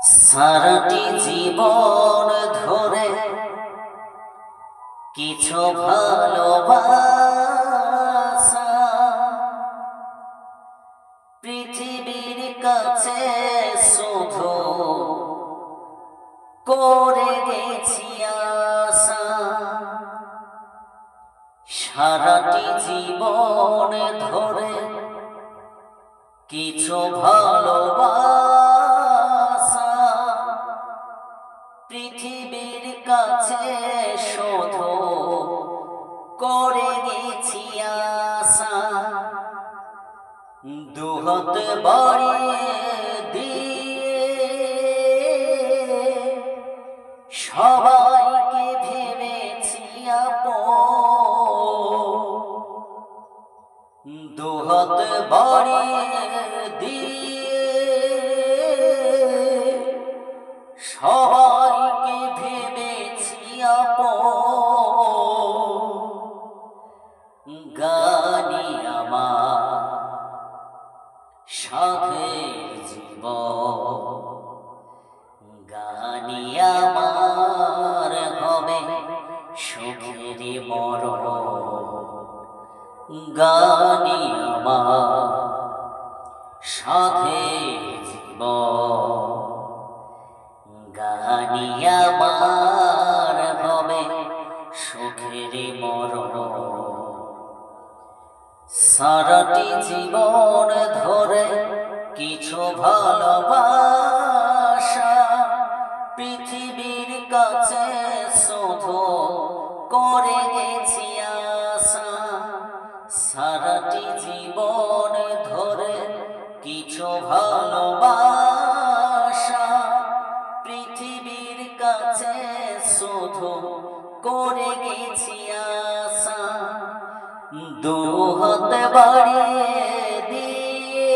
সারাটি জীবন ধরে কিছু ভালোবাসা পৃথিবীর কাছে শুধু করে গেছি আশা। সারাটি জীবন ধরে কিছু ভালোবাসা পৃথিবীর কাছে শুধু করে গেছি আশা। দুহাত বাড়িয়ে দিয়ে সবাইকে ভেবেছি আপন। দুহাত বাড়িয়ে দিয়ে সবাইকে ভেবেছি আপন। গানি আমার সাধের জীবন, গানি আমার হবে সুখের মরণ। গানি আমার সাধের জীবন, গানি আমার হবে সুখের মরণ। সারাটি জীবন ধরে কিছু ভালোবাসা পৃথিবীর কাছে শুধু করে গেছি আশা। সারাটি জীবন ধরে কিছু ভালোবাসা পৃথিবীর কাছে শুধু করে গেছি আশা। দুহাত বাড়িয়ে দিয়ে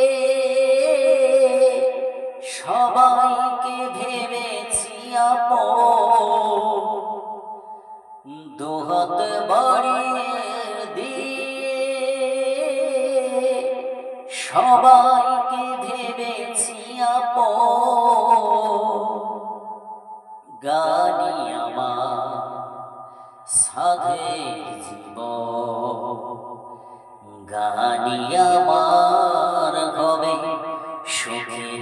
সবাইকে ভেবেছি আপন। দুহাত বাড়িয়ে দিয়ে সবাইকে ভেবেছি আপন। গানি আমার সাধের জীবন, গানি আমার হবে সুখের